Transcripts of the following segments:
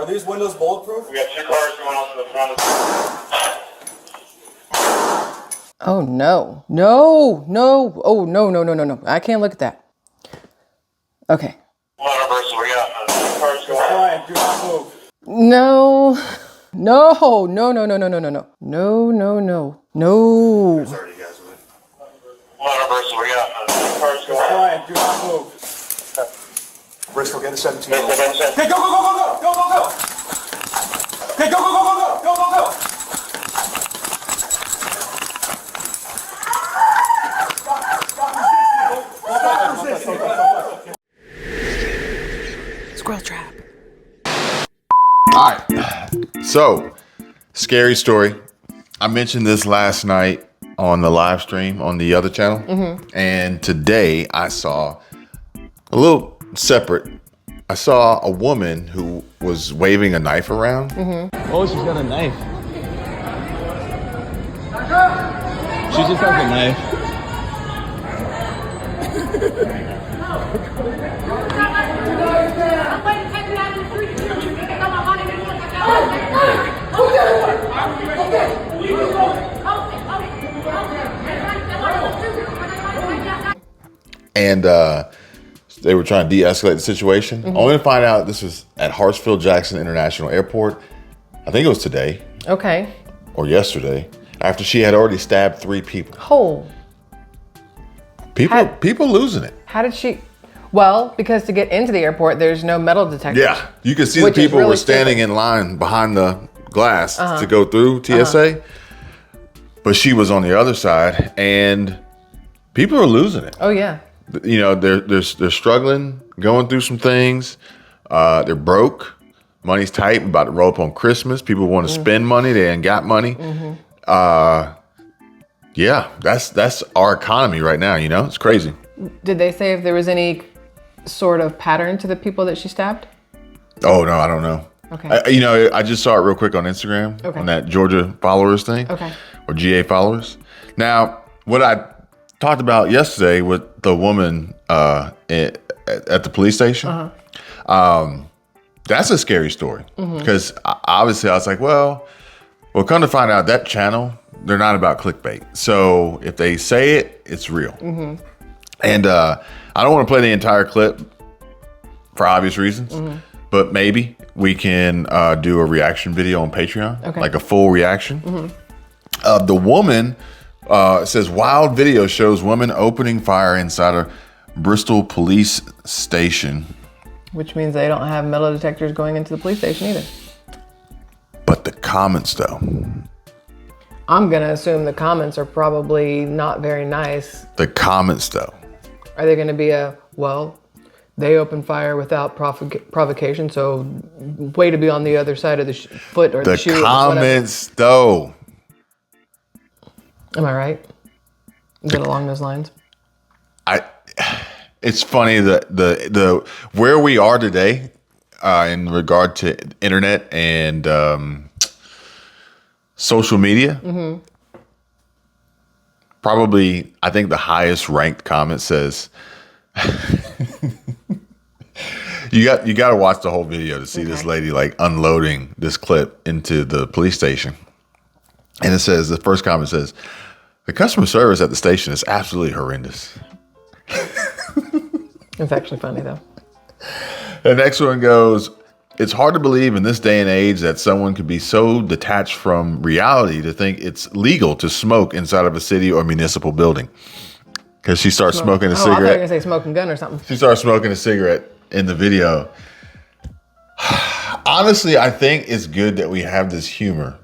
Are these windows bulletproof? We got 2 cars going on to the front of the... Oh, no. No, no. Oh, no, no, no, no, no. I can't look at that. Okay. Water Bristol, we got 2 cars going on. Quiet, do not move. No. No, no, no, no, no, no, no, no. No, no, no. No. Sorry, you guys. Water Bristol, we got 2 cars going on. Quiet, do not move. Bristol, get a 17. Bristol, get a 17. Hey, go, go, go, go, go, go, go, go. Hey, go, go, go, go, go, go, go, go. Squirrel trap. All right. So, scary story. I mentioned this last night on the live stream on the other channel. And today I saw a little separate. I saw a woman who was waving a knife around. Oh, she's got a knife. She just has a knife. And they were trying to de-escalate the situation. Only to find out this was at Hartsfield-Jackson International Airport. I think it was today Okay. or yesterday, after she had already stabbed 3 people. Oh. People losing it. How did she? Well, because to get into the airport, there's no metal detector. Yeah, you could see the Which is people really were standing stupid. in line behind the glass to go through TSA. But she was on the other side, and people are losing it. Oh, yeah. You know, they're struggling, going through some things. They're broke. Money's tight. About to roll up on Christmas. People want to spend money. They ain't got money. Yeah, that's our economy right now. You know, it's crazy. Did they say if there was any sort of pattern to the people that she stabbed? Oh no, I don't know. Okay. You know, I just saw it real quick on Instagram on that Georgia followers thing. Okay. Or GA followers. Now, what I talked about yesterday with the woman at the police station, that's a scary story. Because obviously I was like, well, come to find out that channel, they're not about clickbait. So if they say it, it's real. And I don't want to play the entire clip for obvious reasons, but maybe we can do a reaction video on Patreon, like a full reaction. The woman says wild video shows woman opening fire inside a Bristol police station. Which means they don't have metal detectors going into the police station either. But the comments, though. I'm going to assume the comments are probably not very nice. The comments, though. Are they going to be well, they opened fire without provocation, so way to be on the other side of the foot or the shoe. The comments, though. Am I right? Is it along those lines? It's funny that the where we are today in regard to internet and social media. Probably, I think the highest ranked comment says, you got to watch the whole video to see this lady like unloading this clip into the police station. And it says, the first comment says, the customer service at the station is absolutely horrendous. It's actually funny though. The next one goes, it's hard to believe in this day and age that someone could be so detached from reality to think it's legal to smoke inside of a city or municipal building. Because she starts smoking a I thought you were cigarette. going to say smoking gun or something. She starts smoking a cigarette in the video. Honestly, I think it's good that we have this humor.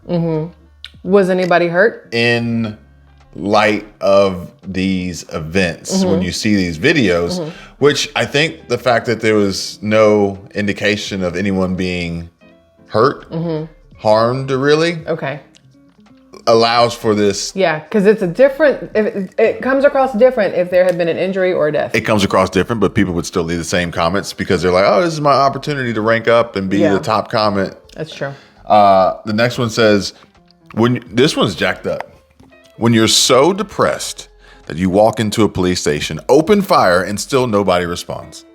Was anybody hurt? In light of these events, when you see these videos, which I think the fact that there was no indication of anyone being hurt, harmed really, allows for this. Yeah, because it's a different, it comes across different if there had been an injury or a death. It comes across different, but people would still leave the same comments because they're like, oh, this is my opportunity to rank up and be the top comment. That's true. The next one says, this one's jacked up. When you're so depressed that you walk into a police station, open fire, and still nobody responds.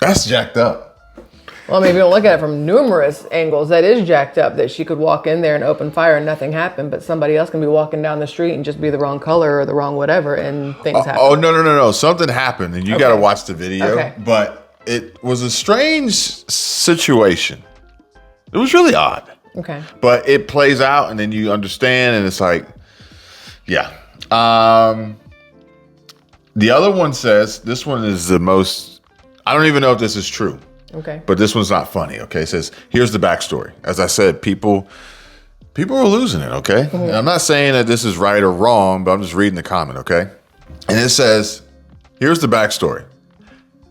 That's jacked up. Well, I mean, if you don't look at it from numerous angles, that is jacked up that she could walk in there and open fire and nothing happened, but somebody else can be walking down the street and just be the wrong color or the wrong whatever and things happen. Oh, no. Something happened and you got to watch the video. Okay. But it was a strange situation. It was really odd. Okay. But it plays out and then you understand and it's like, yeah. The other one says, this one is the most, I don't even know if this is true. Okay. But this one's not funny, okay? It says, here's the backstory. As I said, people are losing it, okay? Mm-hmm. And I'm not saying that this is right or wrong, but I'm just reading the comment, okay? And it says, here's the backstory.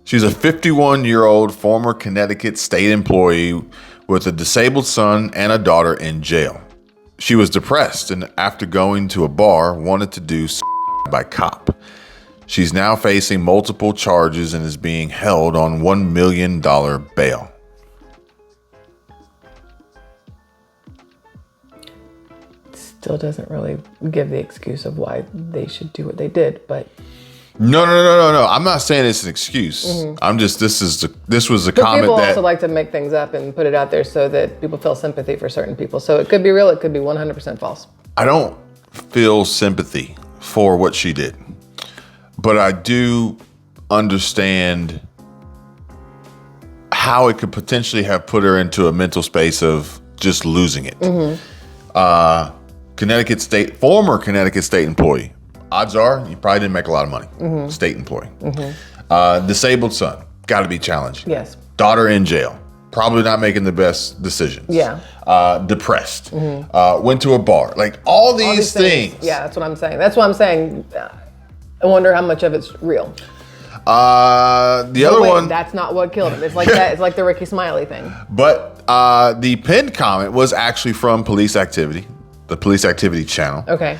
She's a 51-year-old former Connecticut state employee with a disabled son and a daughter in jail. She was depressed and after going to a bar, wanted to do by cop. She's now facing multiple charges and is being held on $1 million bail. Still doesn't really give the excuse of why they should do what they did, but No. I'm not saying it's an excuse. I'm just this was a comment people that also like to make things up and put it out there so that people feel sympathy for certain people. So it could be real, it could be 100% false. I don't feel sympathy for what she did, but I do understand how it could potentially have put her into a mental space of just losing it. Former Connecticut state employee. Odds are you probably didn't make a lot of money. State employee. Disabled son. Got to be challenging. Yes. Daughter in jail. Probably not making the best decisions. Yeah. Depressed. Went to a bar. Like all these things. Yeah, that's what I'm saying. That's what I'm saying. I wonder how much of it's real. The other one. That's not what killed him. It's like that. It's like the Ricky Smiley thing. But the pinned comment was actually from Police Activity, the Police Activity channel. Okay.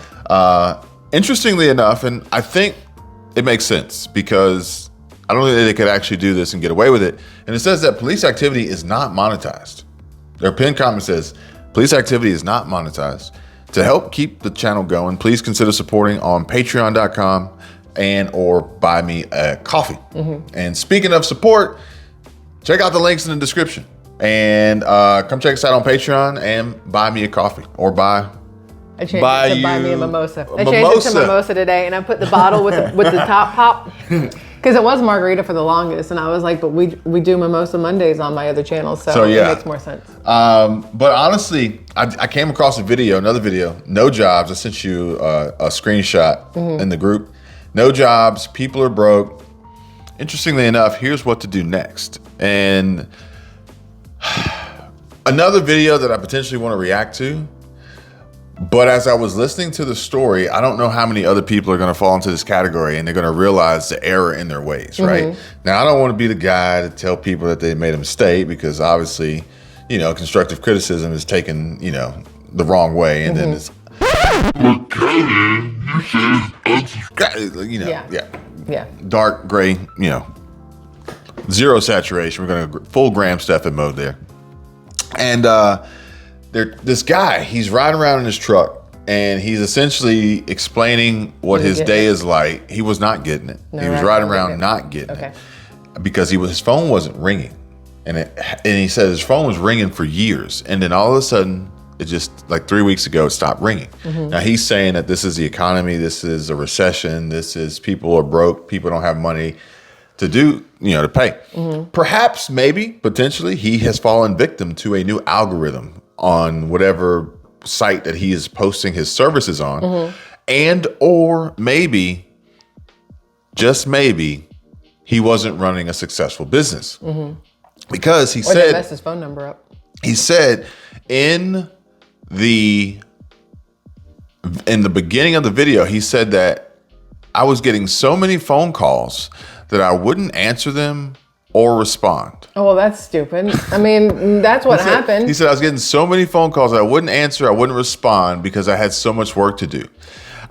Interestingly enough, and I think it makes sense because I don't think they could actually do this and get away with it. And it says that Police Activity is not monetized. Their pinned comment says, Police Activity is not monetized. To help keep the channel going, please consider supporting on patreon.com and or buy me a coffee. And speaking of support, check out the links in the description. And come check us out on Patreon and buy me a coffee or buy I changed it to buy me a mimosa. I changed it to mimosa today, and I put the bottle with the top pop because it was margarita for the longest, and I was like, but we do mimosa Mondays on my other channel, so yeah. It makes more sense. But honestly, I came across another video, no jobs. I sent you a screenshot in the group. No jobs, people are broke. Interestingly enough, here's what to do next. And another video that I potentially want to react to. But as I was listening to the story, I don't know how many other people are going to fall into this category and they're going to realize the error in their ways, right? Now, I don't want to be the guy to tell people that they made a mistake because obviously, constructive criticism is taken, the wrong way. And then it's, Yeah. dark gray, zero saturation. We're going to full Graham Stephan mode there. And, this guy, he's riding around in his truck and he's essentially explaining what his day is like. He was not getting it. He was riding around not getting it because his phone wasn't ringing. And he said his phone was ringing for years. And then all of a sudden, it just like 3 weeks ago, it stopped ringing. Now he's saying that this is the economy. This is a recession. This is people are broke. People don't have money to do, to pay. Perhaps, maybe, potentially, he has fallen victim to a new algorithm on whatever site that he is posting his services on. And or maybe, just maybe, he wasn't running a successful business. Because he said, messed his phone number up. He said in the beginning of the video, he said that I was getting so many phone calls that I wouldn't answer them or respond. Oh, well, that's stupid. I mean, that's what happened. He said, I was getting so many phone calls that I wouldn't answer, I wouldn't respond because I had so much work to do.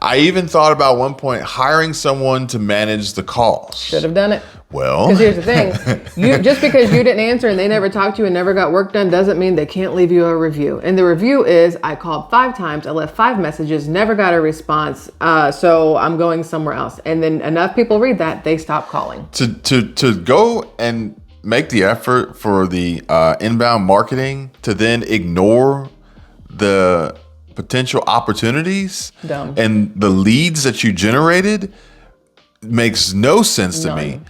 I even thought about one point hiring someone to manage the calls. Should have done it. Well, because here's the thing. Just because you didn't answer and they never talked to you and never got work done doesn't mean they can't leave you a review. And the review is, I called 5 times, I left 5 messages, never got a response, so I'm going somewhere else. And then enough people read that, they stop calling. To go and make the effort for the inbound marketing to then ignore the potential opportunities Dumb. and the leads that you generated makes no sense to me.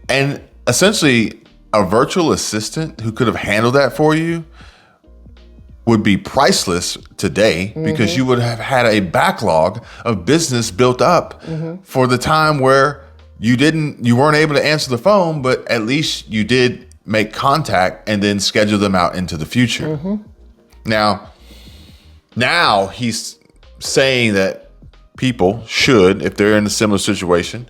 And essentially, a virtual assistant who could have handled that for you would be priceless today because you would have had a backlog of business built up for the time where you weren't able to answer the phone, but at least you did make contact and then schedule them out into the future. Now he's saying that people should, if they're in a similar situation,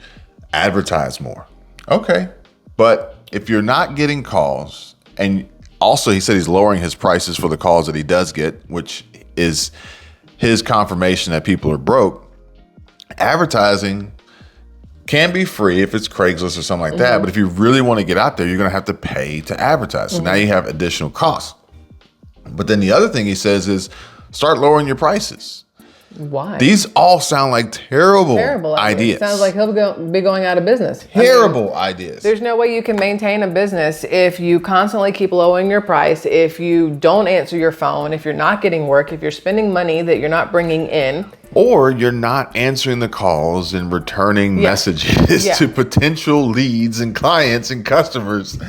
advertise more. Okay. But if you're not getting calls, and also he said he's lowering his prices for the calls that he does get, which is his confirmation that people are broke, advertising can be free if it's Craigslist or something like that. But if you really want to get out there, you're going to have to pay to advertise. So now you have additional costs. But then the other thing he says is start lowering your prices. Why? These all sound like terrible ideas. Sounds like he'll be going out of business. Terrible ideas. There's no way you can maintain a business if you constantly keep lowering your price, if you don't answer your phone, if you're not getting work, if you're spending money that you're not bringing in. Or you're not answering the calls and returning messages to potential leads and clients and customers.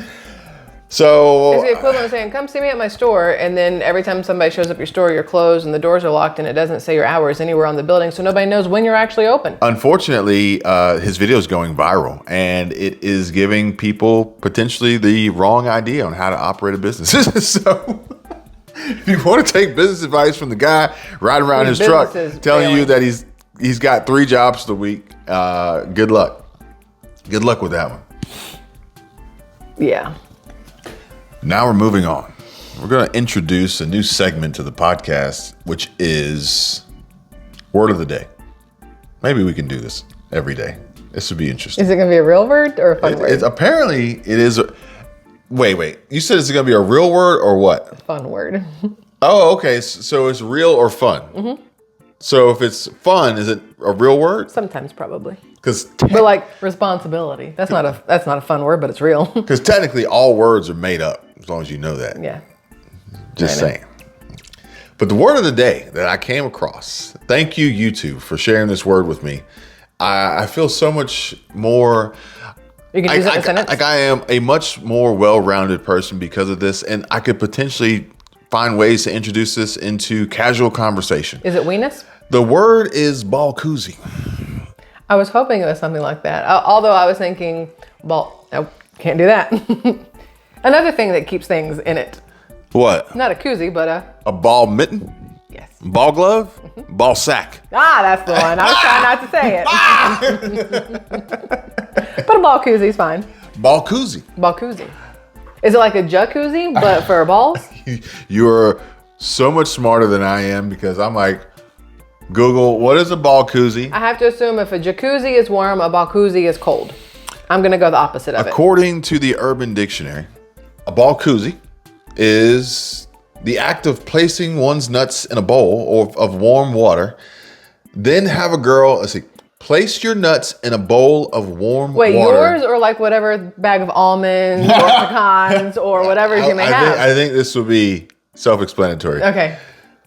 So it's the equivalent of saying, come see me at my store, and then every time somebody shows up at your store, you're closed and the doors are locked and it doesn't say your hours anywhere on the building, so nobody knows when you're actually open. Unfortunately, his video is going viral, and it is giving people potentially the wrong idea on how to operate a business. So if you want to take business advice from the guy riding around his truck telling you that he's got 3 jobs a week, good luck. Good luck with that one. Yeah. Now we're moving on. We're going to introduce a new segment to the podcast, which is Word of the Day. Maybe we can do this every day. This would be interesting. Is it going to be a real word or a fun word? Apparently, it is. Wait. You said it's going to be a real word or what? Fun word. Oh, okay. So it's real or fun? So if it's fun, is it a real word? Sometimes, probably. But like responsibility. That's not a fun word, but it's real. Because technically, all words are made up. As long as you know that. Yeah. Just saying. But the word of the day that I came across, thank you, YouTube, for sharing this word with me. I feel so much more. You can use it in a sentence? Like I am a much more well-rounded person because of this, and I could potentially find ways to introduce this into casual conversation. Is it weenus? The word is balkoozie. I was hoping it was something like that. Although I was thinking, no, can't do that. Another thing that keeps things in it. What? Not a koozie, but a ball mitten? Yes. Ball glove? Ball sack. That's the one. I was trying not to say it. But a ball koozie's fine. Ball koozie. Ball koozie. Is it like a jacuzzi, but for balls? You're so much smarter than I am because I'm like, Google, what is a ball koozie? I have to assume if a jacuzzi is warm, a ball koozie is cold. I'm going to go the opposite of it. According to the Urban Dictionary, a ball koozie is the act of placing one's nuts in a bowl of warm water, then have a girl, place your nuts in a bowl of warm water. Wait, yours or like whatever bag of almonds or pecans or whatever you may have? I think this will be self-explanatory. Okay.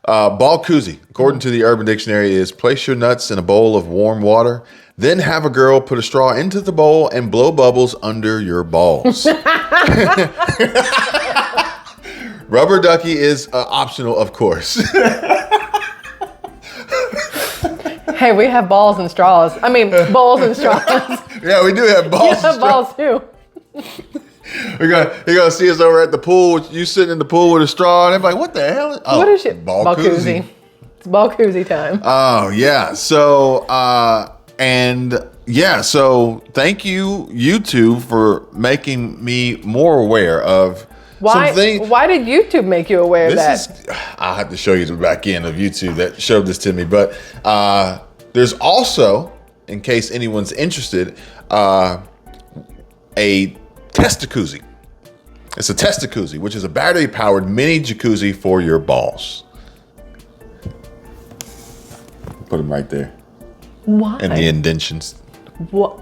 Ball koozie, according to the Urban Dictionary, is place your nuts in a bowl of warm water, then have a girl put a straw into the bowl and blow bubbles under your balls. Rubber ducky is optional, of course. Hey, we have balls and straws. I mean, bowls and straws. Yeah, we do have balls. You have balls too. You're gonna see us over at the pool. You sitting in the pool with a straw, and they're like, "What the hell?" Oh, what is it? Ball koozie. It's ball koozie time. Oh yeah. So so thank you, YouTube, for making me more aware of something. Why did YouTube make you aware of that? I'll have to show you the back end of YouTube that showed this to me. But there's also, in case anyone's interested, a testacuzzi. It's a testacuzzi, which is a battery-powered mini jacuzzi for your balls. Put them right there. Why? And the indentions. What?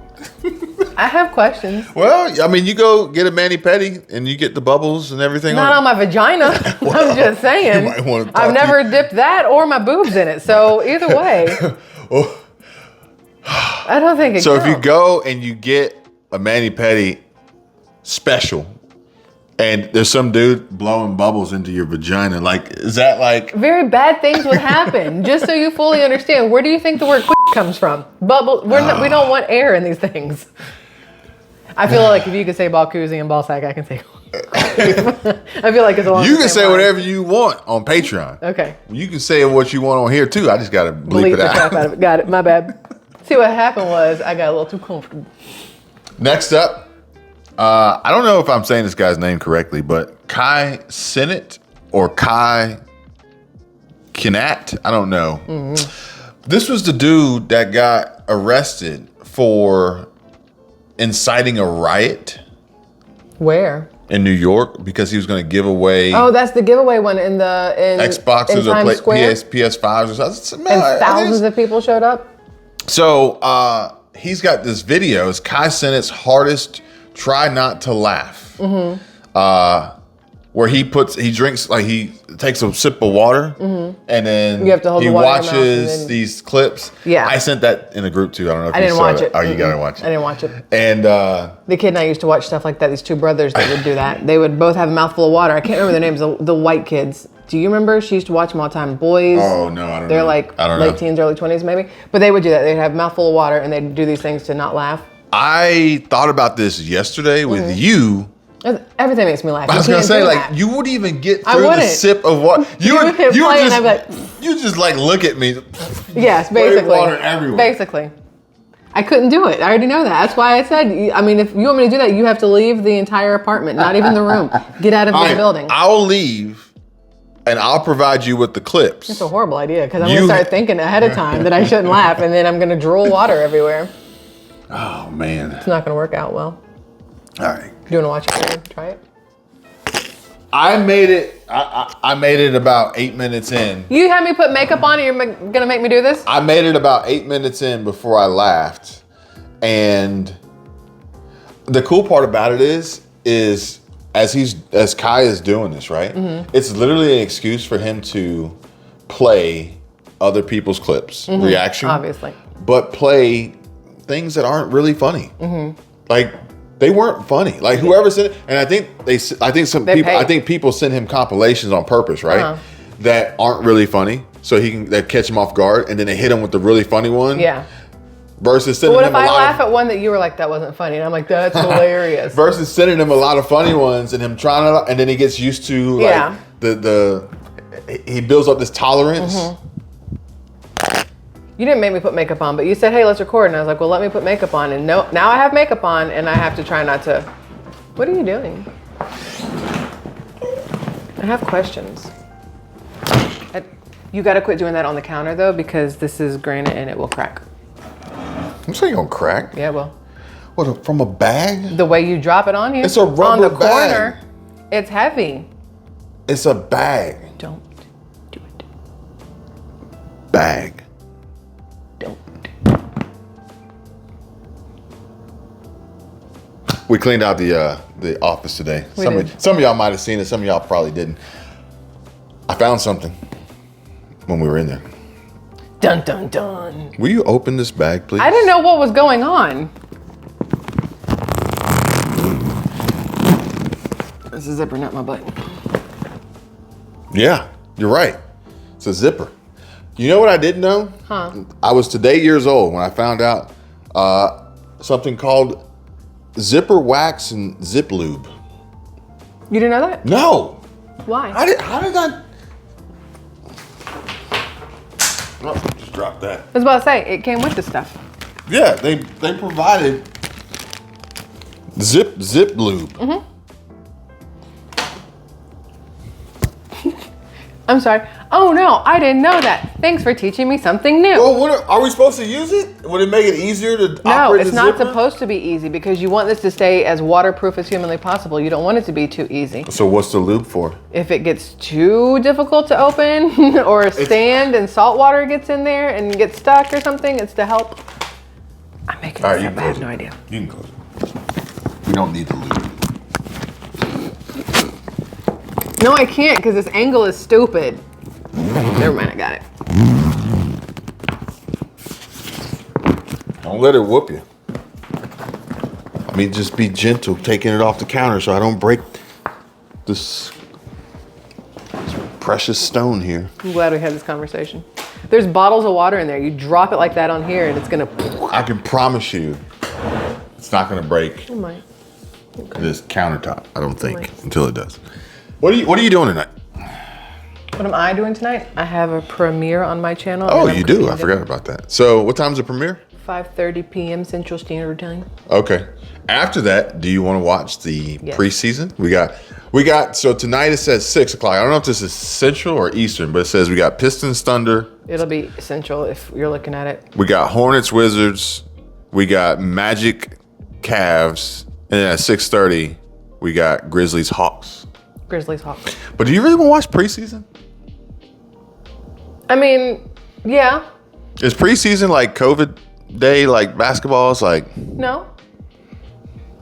I have questions. Well, I mean, you go get a mani-pedi and you get the bubbles and everything. Not on my vagina. I'm just saying. You might want to talk I've to never dipped that or my boobs in it. So either way, I don't think it So if you counts. go and you get a mani-pedi special and there's some dude blowing bubbles into your vagina, like, is that like... Very bad things would happen. Just so you fully understand, where do you think the word comes from? Bubble. We don't want air in these things. I feel like if you could say ball koozie and ball sack, I can say. I feel like it's along You the can same say line. whatever you want on Patreon. Okay. You can say what you want on here too. I just got to bleep Bleep it the crap out out. of it. Got it. My bad. See, what happened was I got a little too comfortable. Next up, I don't know if I'm saying this guy's name correctly, but Cenat or Cenat, I don't know. Mm-hmm. This was the dude that got arrested for inciting a riot Where? in New York because he was going to give away Oh, that's the giveaway one in Xboxes in or Times Square. PS5s or something. And thousands of people showed up. So he's got this video. It's Kai Cenat's hardest try not to laugh. Where he drinks, like he takes a sip of water and then You have to hold he the water in your mouth watches and then- these clips. Yeah. I sent that in a group too. I don't know if I you didn't saw watch that. it. Oh, you gotta watch I it. didn't watch it. And The kid and I used to watch stuff like that. These two brothers that would do that. They would both have a mouthful of water. I can't remember their names. The white kids. Do you remember? She used to watch them all the time. Boys. oh no, I don't They're know. like I don't late know. teens, early 20s maybe. But they would do that. They'd have a mouthful of water and they'd do these things to not laugh. I thought about this yesterday with you. Everything makes me laugh. I was You gonna can't say, do like, that. you wouldn't even get I through the wouldn't. sip of water. You would hit you would play and just, I'd be like, you just like look at me. yes, Spray basically. water everywhere. Basically. I couldn't do it. I already know that. That's why I said, I mean, if you want me to do that, you have to leave the entire apartment, not even the room. Get out of All the right, building. I'll leave, and I'll provide you with the clips. It's a horrible idea because I'm You- going to start thinking ahead of time that I shouldn't laugh, and then I'm going to drool water everywhere. Oh man! It's not going to work out well. All right, Do you want to watch it? Again? Try it. I made it. I made it about 8 minutes in. You had me put makeup on, and you're going to make me do this? I made it about 8 minutes in before I laughed, and the cool part about it is as Kai is doing this, right? Mm-hmm. It's literally an excuse for him to play other people's clips, reaction, Obviously. but play things that aren't really funny. Mm-hmm. Like they weren't funny. Like whoever sent it, and I think people send him compilations on purpose, right? Uh-huh. That aren't really funny, so that catch him off guard, and then they hit him with the really funny one. Yeah. Versus But sending what him if a I lot laugh of, at one that you were like, that wasn't funny? And I'm like, that's hilarious. versus sending him a lot of funny ones, and him trying to, and then he gets used to like Yeah. he builds up this tolerance. Mm-hmm. You didn't make me put makeup on, but you said, hey, let's record. And I was like, well, let me put makeup on. And now I have makeup on, and I have to try not to. What are you doing? I have questions. You got to quit doing that on the counter, though, because this is granite and it will crack. I'm saying gonna crack. Yeah, well. What, from a bag? The way you drop it on here. It's a rubber on the bag. corner. It's heavy. It's a bag. Don't do it. Bag. Don't. We cleaned out the office today. We Some did. of y'all might have seen it. Some of y'all probably didn't. I found something when we were in there. Dun, dun, dun. Will you open this bag, please? I didn't know what was going on. This is zipper, not my butt. Yeah, you're right. It's a zipper. You know what I didn't know? Huh? I was today years old when I found out something called zipper wax and zip lube. You didn't know that? No. Why? How did I? Oh, just drop that. I was about to say, it came with the stuff. Yeah, they provided zip lube. Mm-hmm. I'm sorry. Oh no, I didn't know that. Thanks for teaching me something new. Well, are we supposed to use it? Would it make it easier to No, operate it's the not zipper? supposed to be easy because you want this to stay as waterproof as humanly possible. You don't want it to be too easy. So what's the lube for? If it gets too difficult to open or sand and salt water gets in there and gets stuck or something, it's to help. I'm making All right, this you up. can I have close no it. idea. You can close it. We don't need the lube. No, I can't because this angle is stupid. Never mind, I got it. Don't let it whoop you. I mean, just be gentle, taking it off the counter so I don't break this precious stone here. I'm glad we had this conversation. There's bottles of water in there. You drop it like that on here and it's gonna... I can promise you it's not gonna break It might. this countertop, I don't think, until it does. What are you doing tonight? What am I doing tonight? I have a premiere on my channel. Oh, and I'm you do? I cooking forgot about that. So what time's the premiere? 5:30 p.m. Central Standard Time. Okay. After that, do you want to watch the Yes. preseason? We got, so tonight it says 6 o'clock. I don't know if this is Central or Eastern, but it says we got Pistons Thunder. It'll be Central if you're looking at it. We got Hornets Wizards. We got Magic Cavs. And then at 6:30, we got Grizzlies Hawks. Grizzlies Hawks. But do you really want to watch preseason? I mean, yeah. Is preseason like COVID day, like basketball? It's like, No.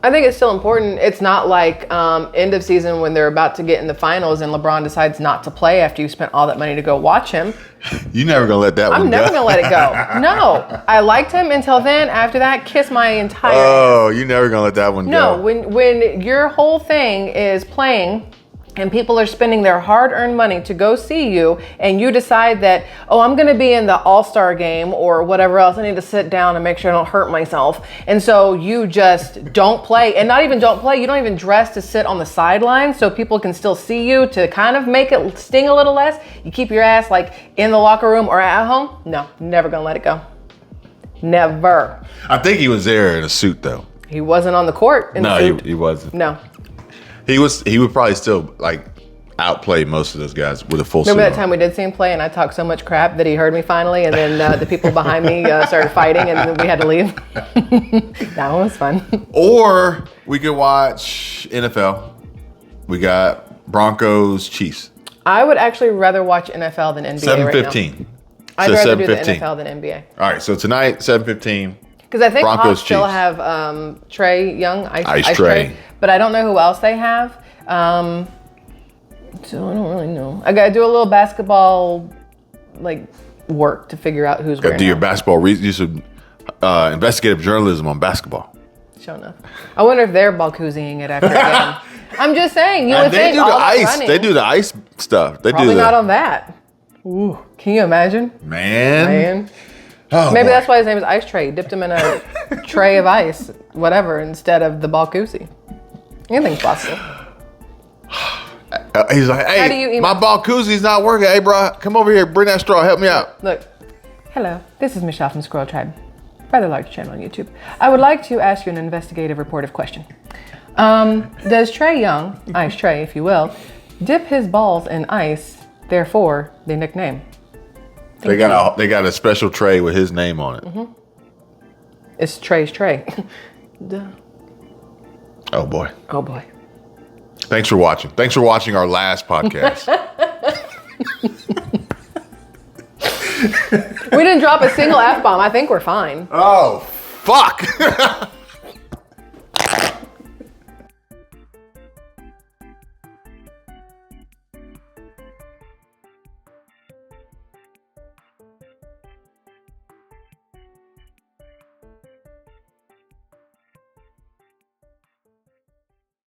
I think it's still important. It's not like end of season when they're about to get in the finals and LeBron decides not to play after you spent all that money to go watch him. you never gonna let that one go. I'm never going to let it go. No. I liked him until then. After that, kiss my entire Oh, you never gonna let that one No, go. when your whole thing is playing and people are spending their hard-earned money to go see you and you decide that, oh, I'm going to be in the All-Star game or whatever else. I need to sit down and make sure I don't hurt myself. And so you just don't play, and not even don't play. You don't even dress to sit on the sidelines so people can still see you to kind of make it sting a little less. You keep your ass like in the locker room or at home. No, never going to let it go. Never. I think he was there in a suit though. He wasn't on the court in the suit. He wasn't. No. He would probably still like outplay most of those guys with a full suit. Remember that on. time we did see him play and I talked so much crap that he heard me finally and then the people behind me started fighting and then we had to leave. That one was fun. Or we could watch NFL. We got Broncos Chiefs. I would actually rather watch NFL than NBA right now. 7:15. I'd So rather do the 7:15. NFL than NBA. All right, so tonight 7:15. Because I think Broncos, Hawks still Chiefs. have Trey Young, Ice Trey. but I don't know who else they have. So I don't really know. I got to do a little basketball like work to figure out who's where Do your now. basketball. You should investigative journalism on basketball. Sure enough. I wonder if they're Balkuzing it after a game. I'm just saying, you would They think do the all that ice. running, They do the ice stuff. They probably do not the on that. Ooh, can you imagine? man. Man. Oh, Maybe boy. that's why his name is Ice Tray. Dipped him in a tray of ice, whatever, instead of the Balkuzi. Anything's possible. He's like, How do hey, you email- my ball koozies not working. Hey, bro, come over here. Bring that straw. Help me out. Look, hello, this is Michelle from Squirrel Tribe. Rather large channel on YouTube. I would like to ask you an investigative reportive question. Does Trey Young, Ice Trey, if you will, dip his balls in ice, therefore the nickname? They got a special tray with his name on it. It's Trey's Trey. Duh. Oh boy. Oh boy. Thanks for watching. Thanks for watching our last podcast. We didn't drop a single F-bomb. I think we're fine. Oh, fuck.